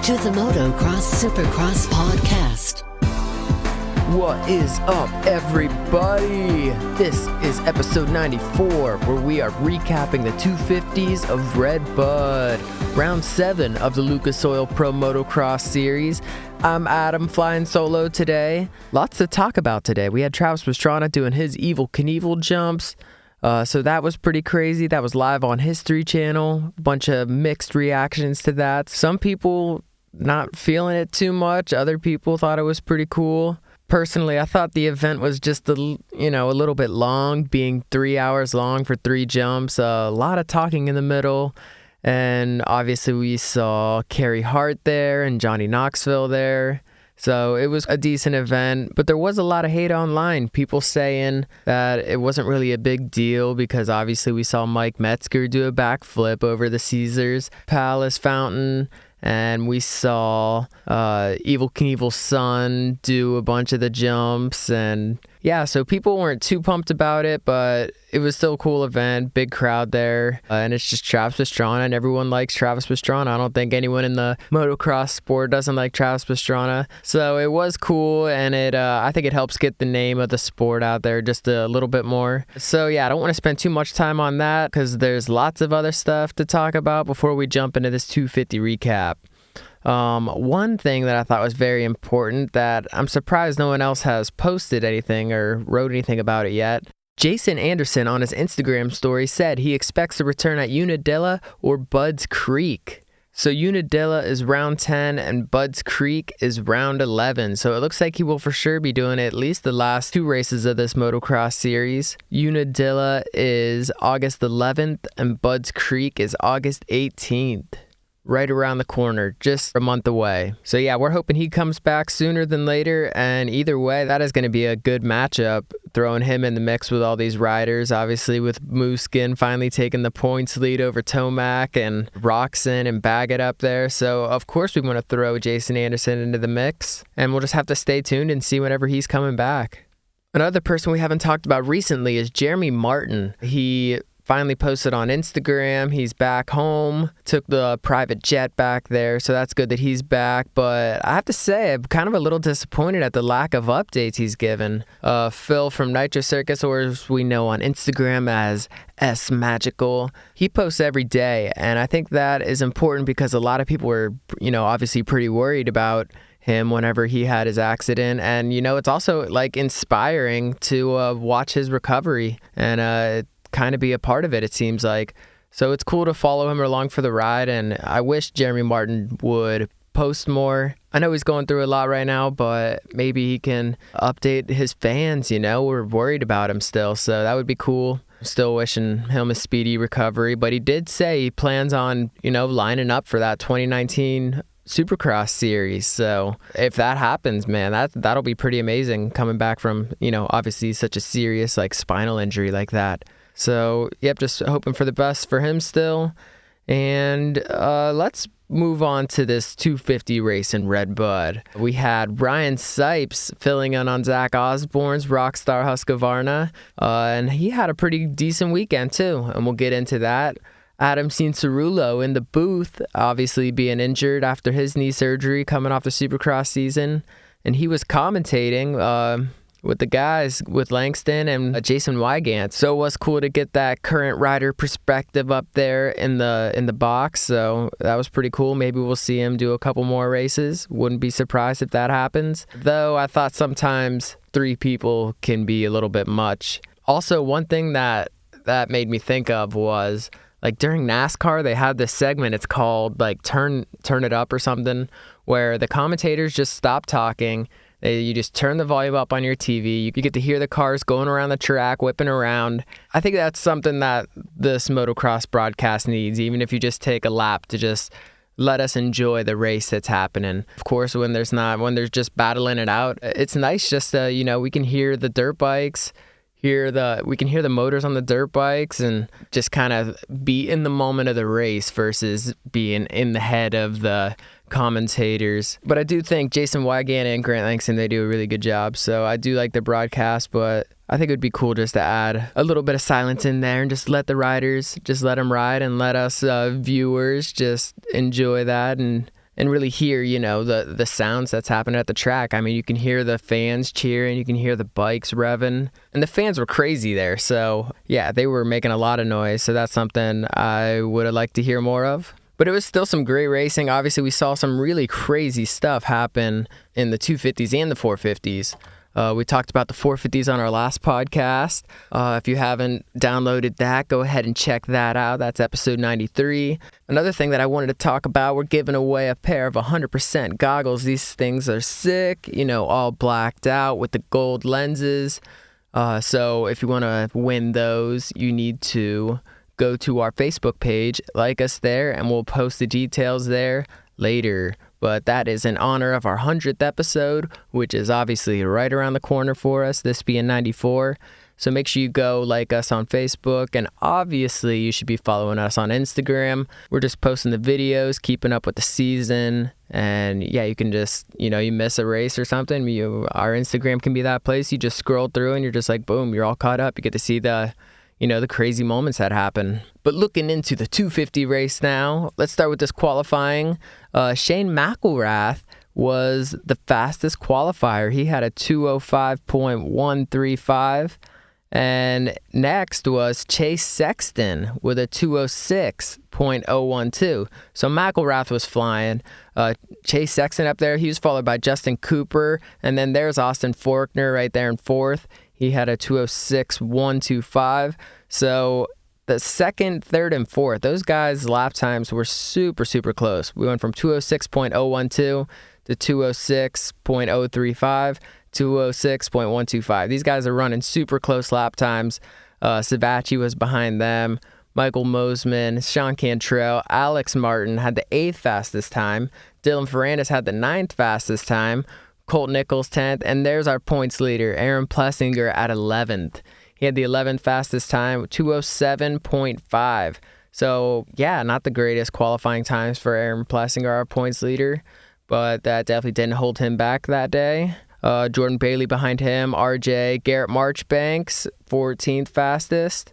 to the Motocross Supercross podcast. What is up, everybody? This is episode 94, where we are recapping the 250s of Red Bud, round 7 of the Lucas Oil Pro Motocross series. I'm Adam, flying solo today. Lots to talk about today. We had Travis Pastrana doing his Evel Knievel jumps. So that was pretty crazy. That was live on History Channel. Bunch of mixed reactions to that. Some people not feeling it too much. Other people thought it was pretty cool. Personally, I thought the event was just a little bit long, being 3 hours long for 3 jumps. A lot of talking in the middle. And obviously we saw Carey Hart there and Johnny Knoxville there. So it was a decent event, but there was a lot of hate online. People saying that it wasn't really a big deal because obviously we saw Mike Metzger do a backflip over the Caesars Palace fountain. And we saw Evel Knievel's son do a bunch of the jumps. And yeah, so people weren't too pumped about it, but it was still a cool event. Big crowd there. And it's just Travis Pastrana, and everyone likes Travis Pastrana. I don't think anyone in the motocross sport doesn't like Travis Pastrana. So it was cool, and I think it helps get the name of the sport out there just a little bit more. So yeah, I don't want to spend too much time on that because there's lots of other stuff to talk about before we jump into this 250 recap. One thing that I thought was very important that I'm surprised no one else has posted anything or wrote anything about it yet. Jason Anderson on his Instagram story said he expects to return at Unadilla or Budds Creek. So Unadilla is round 10 and Budds Creek is round 11. So it looks like he will for sure be doing at least the last 2 races of this motocross series. Unadilla is August 11th and Budds Creek is August 18th. Right around the corner, just a month away. So yeah, we're hoping he comes back sooner than later, and either way, that is going to be a good matchup, throwing him in the mix with all these riders, obviously with Mooskin finally taking the points lead over Tomac and Roxon and Baggett up there. So of course we want to throw Jason Anderson into the mix, and we'll just have to stay tuned and see whenever he's coming back. Another person we haven't talked about recently is Jeremy Martin. He finally posted on Instagram. He's back home, took the private jet back there, so that's good that he's back. But I have to say, I'm kind of a little disappointed at the lack of updates he's given. Phil from Nitro Circus, or as we know on Instagram as S Magical, he posts every day, and I think that is important because a lot of people were, obviously pretty worried about him whenever he had his accident. And, it's also like inspiring to watch his recovery and kind of be a part of it, it seems like. So it's cool to follow him along for the ride, and I wish Jeremy Martin would post more. I know he's going through a lot right now, but maybe he can update his fans. We're worried about him still, so that would be cool. Still wishing him a speedy recovery, but he did say he plans on, lining up for that 2019 Supercross series. So if that happens, man, that'll be pretty amazing, coming back from, obviously such a serious spinal injury like that. So, yep, just hoping for the best for him still. And let's move on to this 250 race in Red Bud. We had Ryan Sipes filling in on Zach Osborne's Rockstar Husqvarna, and he had a pretty decent weekend too, and we'll get into that. Adam Cianciarulo in the booth, obviously being injured after his knee surgery coming off the Supercross season, and he was commentating with the guys, with Langston and Jason Wygant. So it was cool to get that current rider perspective up there in the box. So that was pretty cool. Maybe we'll see him do a couple more races. Wouldn't be surprised if that happens. Though I thought sometimes 3 people can be a little bit much. Also, one thing that made me think of was during NASCAR, they had this segment, it's called Turn It Up or something, where the commentators just stop talking. You just turn the volume up on your TV. You get to hear the cars going around the track, whipping around. I think that's something that this motocross broadcast needs, even if you just take a lap to just let us enjoy the race that's happening. Of course, when there's just battling it out, it's nice just to, we can hear the dirt bikes, we can hear the motors on the dirt bikes and just kind of be in the moment of the race versus being in the head of the commentators. But I do think Jason Wygant and Grant Langston, they do a really good job. So I do like the broadcast, but I think it would be cool just to add a little bit of silence in there and just let the riders, just let them ride and let us viewers just enjoy that and and really hear, the sounds that's happening at the track. I mean, you can hear the fans cheering, you can hear the bikes revving, and the fans were crazy there. So yeah, they were making a lot of noise. So that's something I would have liked to hear more of. But it was still some great racing. Obviously, we saw some really crazy stuff happen in the 250s and the 450s. We talked about the 450s on our last podcast. If you haven't downloaded that, go ahead and check that out. That's episode 93. Another thing that I wanted to talk about, we're giving away a pair of 100% goggles. These things are sick, all blacked out with the gold lenses. So if you want to win those, you need to go to our Facebook page, like us there, and we'll post the details there later. But that is in honor of our 100th episode, which is obviously right around the corner for us, this being 94. So make sure you go like us on Facebook, and obviously you should be following us on Instagram. We're just posting the videos, keeping up with the season, and yeah, you can just, you miss a race or something, our Instagram can be that place. You just scroll through and you're just like, boom, you're all caught up. You get to see the crazy moments that happen. But looking into the 250 race now, let's start with this qualifying. Shane McElrath was the fastest qualifier. He had a 2:05.135. And next was Chase Sexton with a 2:06.012. So McElrath was flying. Chase Sexton up there, he was followed by Justin Cooper. And then there's Austin Forkner right there in fourth. He had a 2:06.125. So the second, third, and fourth, those guys' lap times were super, super close. We went from 2:06.012 to 2:06.035, 2:06.125. These guys are running super close lap times. Savacci was behind them. Michael Mosman, Sean Cantrell, Alex Martin had the 8th fastest time. Dylan Ferrandis had the 9th fastest time. Colt Nichols 10th, and there's our points leader, Aaron Plessinger at 11th. He had the 11th fastest time, 2:07.5. So yeah, not the greatest qualifying times for Aaron Plessinger, our points leader, but that definitely didn't hold him back that day. Jordan Bailey behind him, RJ, Garrett Marchbanks, 14th fastest.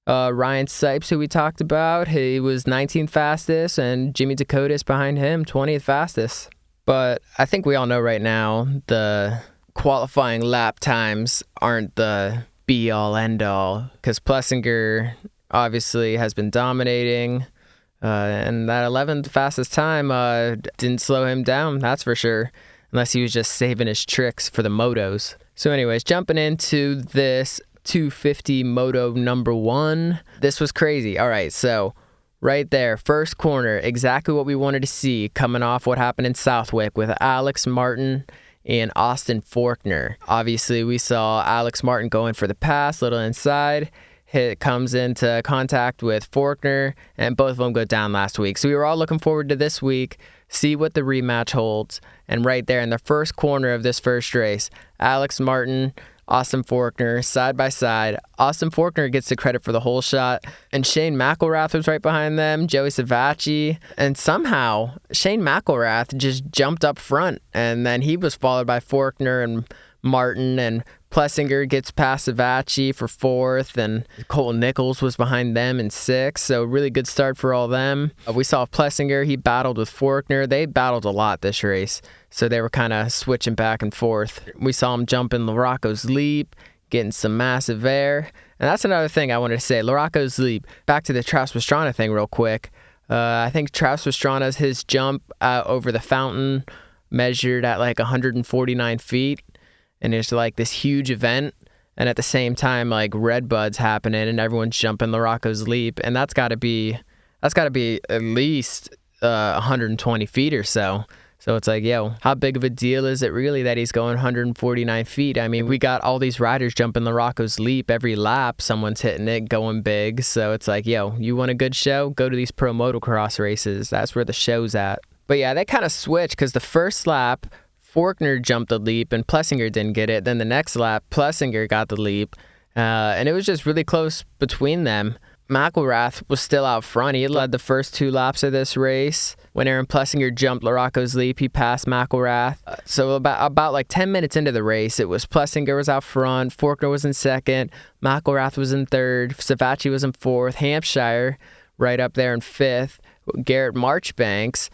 Ryan Sipes, who we talked about, he was 19th fastest, and Jimmy Dakotas behind him, 20th fastest. But I think we all know right now the qualifying lap times aren't the be-all, end-all, because Plessinger obviously has been dominating, and that 11th fastest time didn't slow him down, that's for sure, unless he was just saving his tricks for the motos. So anyways, jumping into this 250 moto number 1, this was crazy. All right, so right there, first corner, exactly what we wanted to see coming off what happened in Southwick with Alex Martin and Austin Forkner. Obviously, we saw Alex Martin going for the pass, little inside. Comes into contact with Forkner, and both of them go down last week. So we were all looking forward to this week, see what the rematch holds. And right there in the first corner of this first race, Alex Martin, Austin Forkner, side by side. Austin Forkner gets the credit for the whole shot, and Shane McElrath was right behind them, Joey Savacci, and somehow Shane McElrath just jumped up front, and then he was followed by Forkner and Martin, and Plessinger gets past Savacci for 4th, and Colt Nichols was behind them in 6th, so really good start for all them. We saw Plessinger, he battled with Forkner. They battled a lot this race, so they were kind of switching back and forth. We saw him jump in LaRocco's leap, getting some massive air, and that's another thing I wanted to say. LaRocco's leap, back to the Travis Pastrana thing real quick. I think Travis Pastrana's, his jump over the fountain measured at like 149 feet. And it's like this huge event, and at the same time, like Redbud's happening, and everyone's jumping LaRocco's leap, and that's got to be at least 120 feet or so. So it's like, yo, how big of a deal is it really that he's going 149 feet? I mean, we got all these riders jumping LaRocco's leap every lap. Someone's hitting it, going big. So it's like, yo, you want a good show? Go to these pro motocross races. That's where the show's at. But yeah, they kind of switched because the first lap, Forkner jumped the leap and Plessinger didn't get it. Then the next lap, Plessinger got the leap. And it was just really close between them. McElrath was still out front. He led the first 2 laps of this race. When Aaron Plessinger jumped LaRocco's leap, he passed McElrath. So about like 10 minutes into the race, it was Plessinger was out front, Forkner was in 2nd, McElrath was in 3rd, Savacci was in 4th, Hampshire right up there in 5th, Garrett Marchbanks,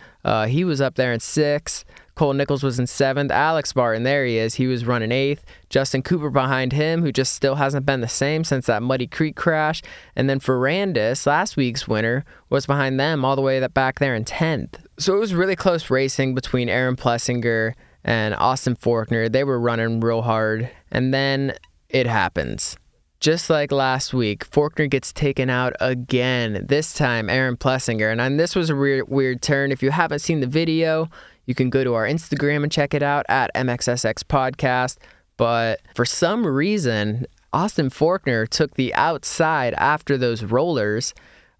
he was up there in 6th. Cole Nichols was in 7th. Alex Martin, there he is. He was running 8th. Justin Cooper behind him, who just still hasn't been the same since that Muddy Creek crash. And then Ferrandis, last week's winner, was behind them all the way back there in 10th. So it was really close racing between Aaron Plessinger and Austin Forkner. They were running real hard. And then it happens. Just like last week, Forkner gets taken out again. This time, Aaron Plessinger. And this was a weird turn. If you haven't seen the video, you can go to our Instagram and check it out at MXSX Podcast. But for some reason, Austin Forkner took the outside after those rollers.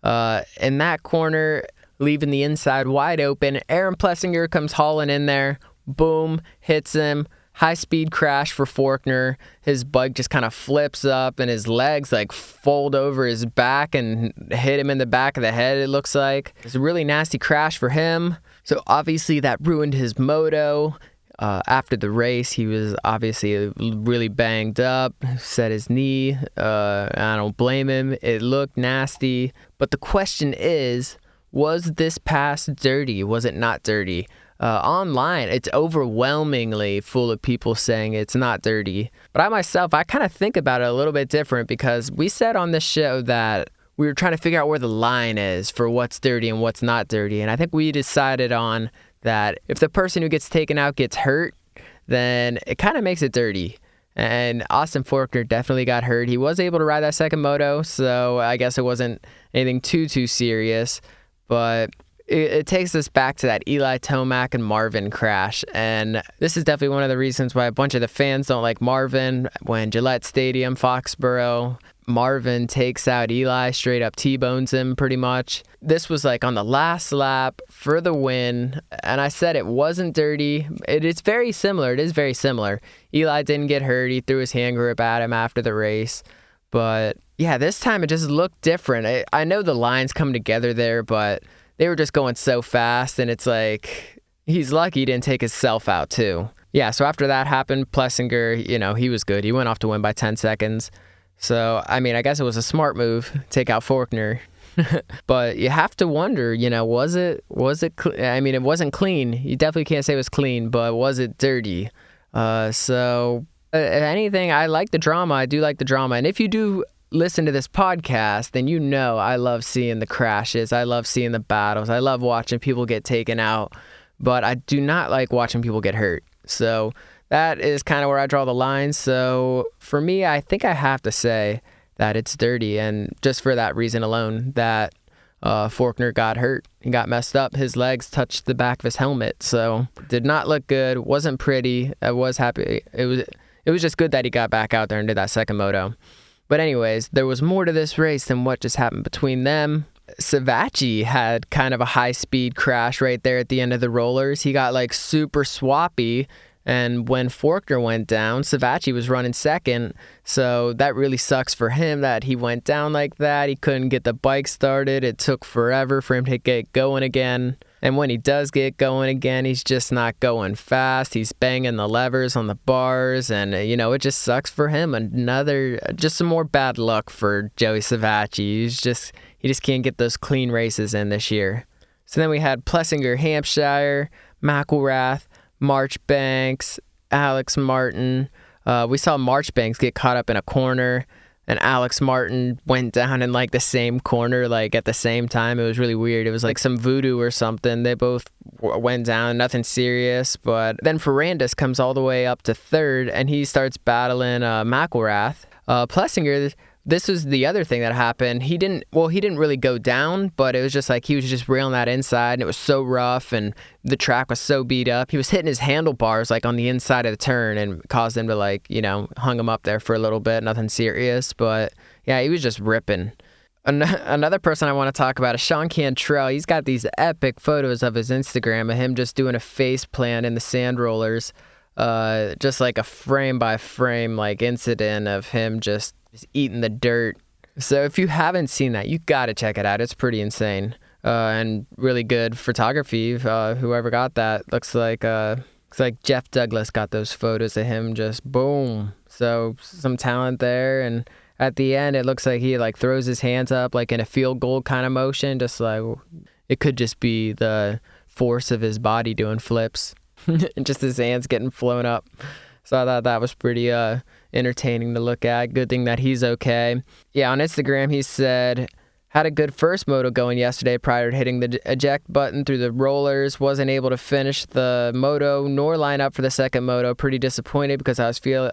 In that corner, leaving the inside wide open. Aaron Plessinger comes hauling in there. Boom, hits him. High-speed crash for Forkner. His bike just kind of flips up and his legs like fold over his back and hit him in the back of the head, it looks like. It's a really nasty crash for him. So obviously that ruined his moto. After the race, he was obviously really banged up, set his knee. I don't blame him. It looked nasty. But the question is, was this pass dirty? Was it not dirty? Online, it's overwhelmingly full of people saying it's not dirty. But I kind of think about it a little bit different because we said on this show that we were trying to figure out where the line is for what's dirty and what's not dirty. And I think we decided on that if the person who gets taken out gets hurt, then it kind of makes it dirty. And Austin Forkner definitely got hurt. He was able to ride that second moto, so I guess it wasn't anything too serious. But it takes us back to that Eli Tomac and Marvin crash. And this is definitely one of the reasons why a bunch of the fans don't like Marvin. When Gillette Stadium, Foxborough, Marvin takes out Eli, straight up T-bones him pretty much. This was like on the last lap for the win. And I said it wasn't dirty. It is very similar. Eli didn't get hurt. He threw his hand grip at him after the race. But yeah, this time it just looked different. I know the lines come together there, but they were just going so fast, and it's like, he's lucky he didn't take himself out, too. Yeah, so after that happened, Plessinger, he was good. He went off to win by 10 seconds. So, I guess it was a smart move, take out Forkner. But you have to wonder, was it it wasn't clean. You definitely can't say it was clean, but was it dirty? So, if anything, I like the drama. I do like the drama. And if you do listen to this podcast, then I love seeing the crashes. I love seeing the battles. I love watching people get taken out, but I do not like watching people get hurt. So that is kind of where I draw the line. So for me, I think I have to say that it's dirty, and just for that reason alone, that Forkner got hurt. He got messed up. His legs touched the back of his helmet, so did not look good. Wasn't pretty. I was happy. It was just good that he got back out there and did that second moto. But anyways, there was more to this race than what just happened between them. Savacci had kind of a high-speed crash right there at the end of the rollers. He got like super swappy, and when Forkner went down, Savacci was running second. So that really sucks for him that he went down like that. He couldn't get the bike started. It took forever for him to get going again. And when he does get going again, he's just not going fast. He's banging the levers on the bars, and, it just sucks for him. Just some more bad luck for Joey Savacci. He just can't get those clean races in this year. So then we had Plessinger, Hampshire, McElrath, Marchbanks, Alex Martin. We saw Marchbanks get caught up in a corner, and Alex Martin went down in like the same corner, like at the same time. It was really weird. It was like some voodoo or something. They both went down, nothing serious. But then Ferrandis comes all the way up to third, and he starts battling McElrath. Plessinger, this was the other thing that happened. He didn't really go down, but it was just like he was just railing that inside, and it was so rough, and the track was so beat up. He was hitting his handlebars like on the inside of the turn and caused him to hung him up there for a little bit. Nothing serious, but yeah, he was just ripping. Another person I want to talk about is Sean Cantrell. He's got these epic photos of his Instagram of him just doing a face plant in the sand rollers. Just like a frame by frame like incident of him just eating the dirt. So if you haven't seen that, you got to check it out. It's pretty insane and really good photography. Whoever got that looks like Jeff Douglas got those photos of him just boom. So some talent there, and at the end it looks like he like throws his hands up like in a field goal kind of motion, just like it could just be the force of his body doing flips and just his hands getting flown up. So I thought that was pretty entertaining to look at. Good thing that he's okay. Yeah, on Instagram he said, had a good first moto going yesterday prior to hitting the eject button through the rollers. Wasn't able to finish the moto nor line up for the second moto. Pretty disappointed because I feel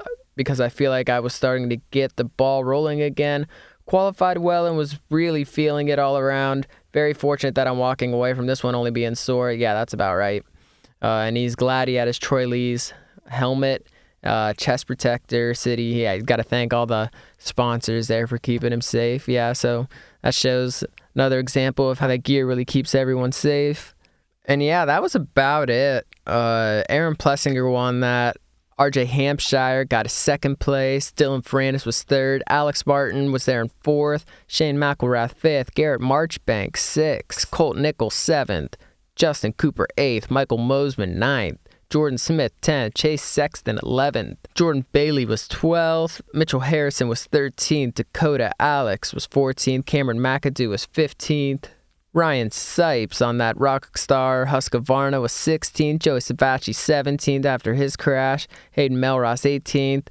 like I was starting to get the ball rolling again. Qualified well and was really feeling it all around. Very fortunate that I'm walking away from this one only being sore. Yeah, that's about right. And he's glad he had his Troy Lee's helmet, chest protector, city. Yeah, he's got to thank all the sponsors there for keeping him safe. Yeah, so that shows another example of how that gear really keeps everyone safe. And yeah, that was about it. Aaron Plessinger won that. RJ Hampshire got a second place. Dylan Ferrandis was third. Alex Martin was there in fourth. Shane McElrath fifth. Garrett Marchbank sixth. Colt Nichols seventh. Justin Cooper eighth. Michael Mosman ninth. Jordan Smith 10th. Chase Sexton 11th. Jordan Bailey was 12th. Mitchell Harrison was 13th. Dakota Alex was 14th. Cameron McAdoo was 15th. Ryan Sipes on that Rockstar Husqvarna was 16th. Joey Savacci 17th after his crash. Hayden Melross 18th.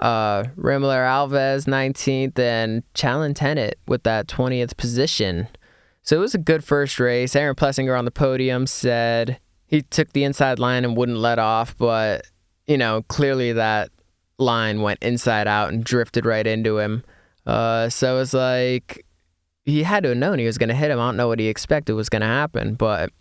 Rimler Alves 19th. And Challen Tennant with that 20th position. So it was a good first race. Aaron Plessinger on the podium said he took the inside line and wouldn't let off, but, clearly that line went inside out and drifted right into him. So it was like he had to have known he was going to hit him. I don't know what he expected was going to happen, but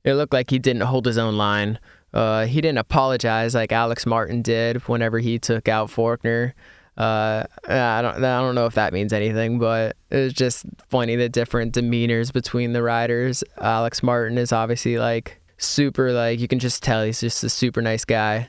it looked like he didn't hold his own line. He didn't apologize like Alex Martin did whenever he took out Faulkner. I don't know if that means anything, but it was just funny, the different demeanors between the riders. Alex Martin is obviously like super, like you can just tell he's just a super nice guy,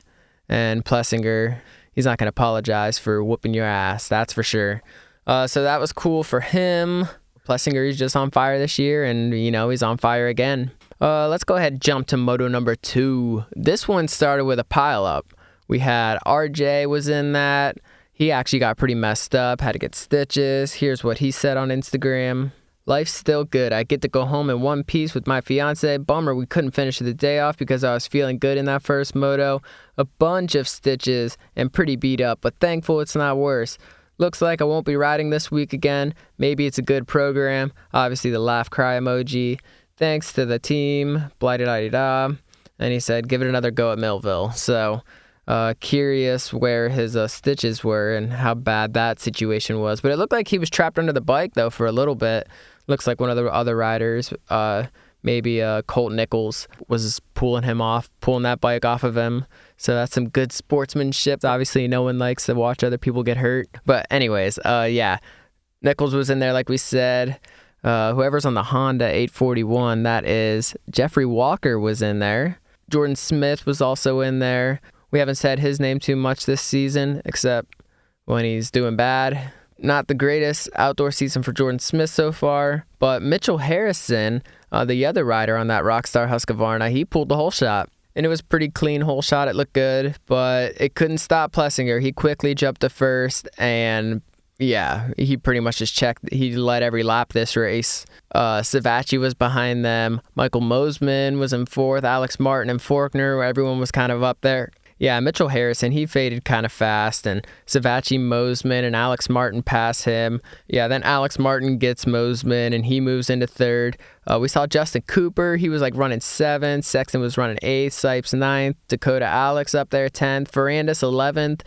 and Plessinger, he's not going to apologize for whooping your ass, that's for sure. So that was cool for him. Plessinger is just on fire this year, and he's on fire again. Let's go ahead and jump to moto number 2. This one started with a pileup. We had RJ was in that. He actually got pretty messed up, had to get stitches. Here's what he said on Instagram. Life's still good. I get to go home in one piece with my fiance. Bummer we couldn't finish the day off because I was feeling good in that first moto. A bunch of stitches and pretty beat up, but thankful it's not worse. Looks like I won't be riding this week again. Maybe it's a good program. Obviously the laugh cry emoji. Thanks to the team. Blah-da-da-da-da. And he said, give it another go at Millville. So curious where his stitches were and how bad that situation was. But it looked like he was trapped under the bike, though, for a little bit. Looks like one of the other riders, maybe Colt Nichols, was pulling that bike off of him. So that's some good sportsmanship. Obviously, no one likes to watch other people get hurt. But anyways, yeah, Nichols was in there, like we said. Whoever's on the Honda 841, that is Jeffrey Walker, was in there. Jordan Smith was also in there. We haven't said his name too much this season, except when he's doing bad. Not the greatest outdoor season for Jordan Smith so far, but Mitchell Harrison, the other rider on that Rockstar Husqvarna, he pulled the whole shot. And it was a pretty clean whole shot. It looked good, but it couldn't stop Plessinger. He quickly jumped to first, and yeah, he pretty much just checked. He led every lap this race. Savacci was behind them. Michael Mosman was in fourth. Alex Martin and Faulkner, everyone was kind of up there. Yeah, Mitchell Harrison, he faded kind of fast, and Savacci, Mosman, and Alex Martin pass him. Yeah, then Alex Martin gets Mosman, and he moves into third. We saw Justin Cooper. He was like running 7th. Sexton was running 8th. Sipes 9th. Dakota Alex up there 10th. Ferrandis 11th.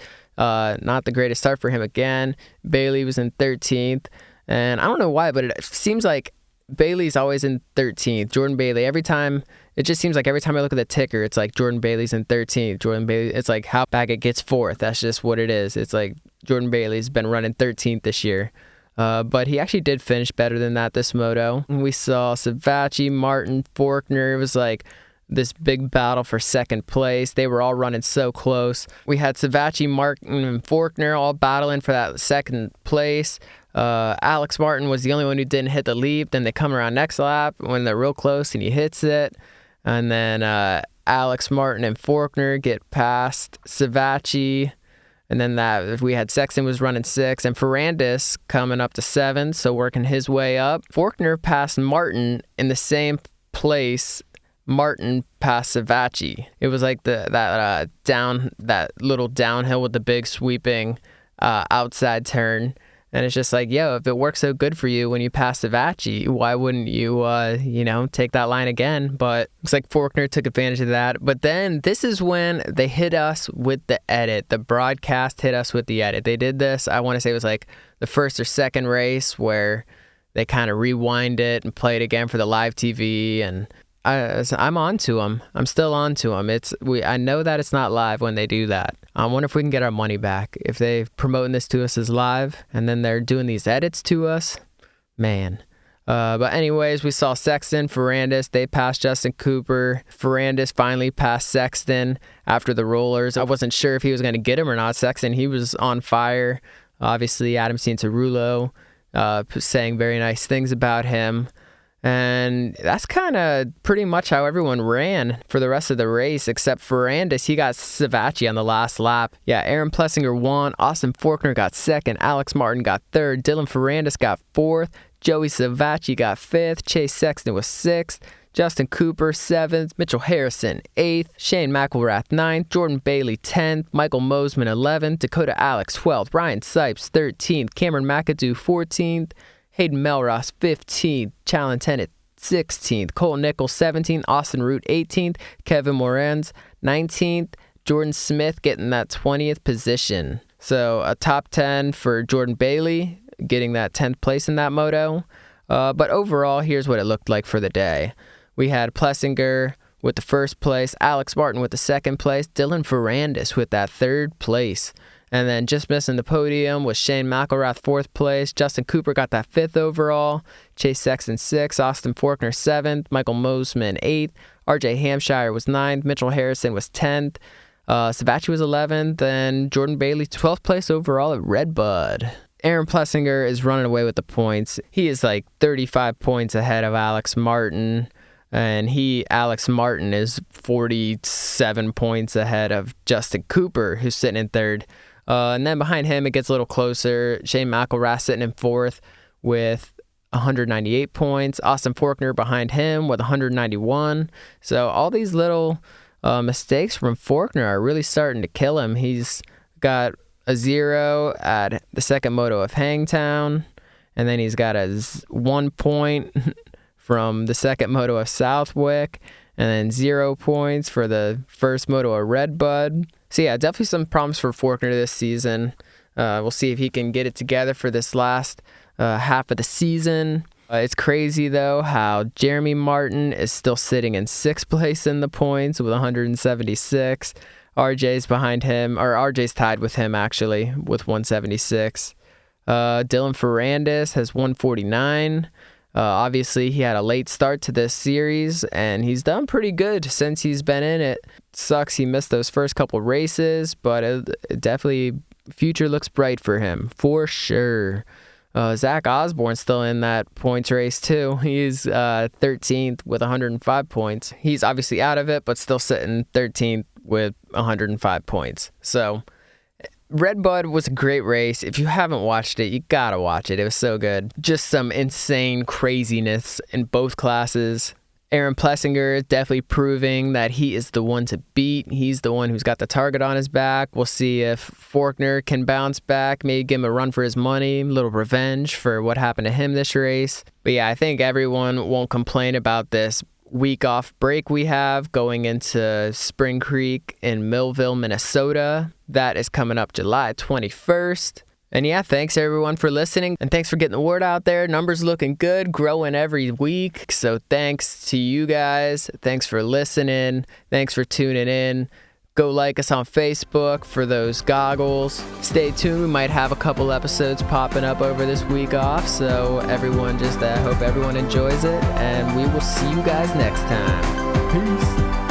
Not the greatest start for him again. Bailey was in 13th. And I don't know why, but it seems like Bailey's always in 13th. Jordan Bailey, it just seems like every time I look at the ticker, it's like Jordan Bailey's in 13th. Jordan Bailey, it's like how Baggett gets 4th. That's just what it is. It's like Jordan Bailey's been running 13th this year. But he actually did finish better than that this moto. We saw Savacci, Martin, Faulkner. It was like this big battle for second place. They were all running so close. We had Savacci, Martin, and Faulkner all battling for that second place. Alex Martin was the only one who didn't hit the leap. Then they come around next lap when they're real close and he hits it. And then Alex Martin and Faulkner get past Savacci. And then we had Sexton was running 6th and Ferrandis coming up to 7th, so working his way up. Faulkner passed Martin in the same place, Martin passed Savacci. It was like that little downhill with the big sweeping outside turn. And it's just like, yo, if it works so good for you when you pass Savacci, why wouldn't you, take that line again? But looks like Forkner took advantage of that. But then this is when they hit us with the edit. The broadcast hit us with the edit. They did this, I want to say it was like the first or second race where they kind of rewind it and play it again for the live TV. And I'm on to them. I'm still on to them. I know that it's not live when they do that. I wonder if we can get our money back. If they're promoting this to us as live and then they're doing these edits to us, man. But anyways, we saw Sexton, Ferrandis. They passed Justin Cooper. Ferrandis finally passed Sexton after the rollers. I wasn't sure if he was going to get him or not. Sexton, he was on fire. Obviously, Adam Cianciarulo saying very nice things about him. And that's kind of pretty much how everyone ran for the rest of the race, except Ferrandis. He got Savacci on the last lap. Yeah, Aaron Plessinger won. Austin Forkner got second. Alex Martin got third. Dylan Ferrandis got fourth. Joey Savacci got fifth. Chase Sexton was sixth. Justin Cooper, 7th. Mitchell Harrison, 8th. Shane McElrath, 9th. Jordan Bailey, 10th. Michael Mosman, 11th. Dakota Alex, 12th. Ryan Sipes, 13th. Cameron McAdoo, 14th. Hayden Melross, 15th. Challen Tennant, 16th. Cole Nichols, 17th. Austin Root, 18th. Kevin Moranz, 19th. Jordan Smith getting that 20th position. So a top 10 for Jordan Bailey, getting that 10th place in that moto. But overall, here's what it looked like for the day. We had Plessinger with the first place, Alex Martin with the second place, Dylan Ferrandis with that third place. And then just missing the podium was Shane McElrath, 4th place. Justin Cooper got that 5th overall. Chase Sexton, 6th. Austin Forkner, 7th. Michael Mosman, 8th. RJ Hampshire was 9th. Mitchell Harrison was 10th. Savacci was 11th. And Jordan Bailey, 12th place overall at Redbud. Aaron Plessinger is running away with the points. He is like 35 points ahead of Alex Martin. And Alex Martin is 47 points ahead of Justin Cooper, who's sitting in 3rd. And then behind him, it gets a little closer. Shane McElrath sitting in 4th with 198 points. Austin Forkner behind him with 191. So all these little mistakes from Forkner are really starting to kill him. He's got a 0 at the second moto of Hangtown. And then he's got a 1 point from the second moto of Southwick. And then 0 points for the first moto of Redbud. So yeah, definitely some problems for Forkner this season. We'll see if he can get it together for this last half of the season. It's crazy, though, how Jeremy Martin is still sitting in 6th place in the points with 176. RJ's behind him, or RJ's tied with him, actually, with 176. Dylan Ferrandis has 149. Obviously, he had a late start to this series, and he's done pretty good since he's been in it. Sucks he missed those first couple races, but it definitely, future looks bright for him, for sure. Zach Osborne's still in that points race, too. He's 13th with 105 points. He's obviously out of it, but still sitting 13th with 105 points. So Redbud was a great race. If you haven't watched it, you gotta watch it. It was so good. Just some insane craziness in both classes. Aaron Plessinger is definitely proving that he is the one to beat. He's the one who's got the target on his back. We'll see if Forkner can bounce back, maybe give him a run for his money, a little revenge for what happened to him this race. But yeah, I think everyone won't complain about this week off break we have going into Spring Creek in Millville, Minnesota. That is coming up July 21st. And yeah, thanks everyone for listening, and thanks for getting the word out there. Numbers looking good, growing every week. So thanks to you guys. Thanks for listening. Thanks for tuning in. Go like us on Facebook for those goggles. Stay tuned. We might have a couple episodes popping up over this week off. So everyone, just hope everyone enjoys it, and we will see you guys next time. Peace.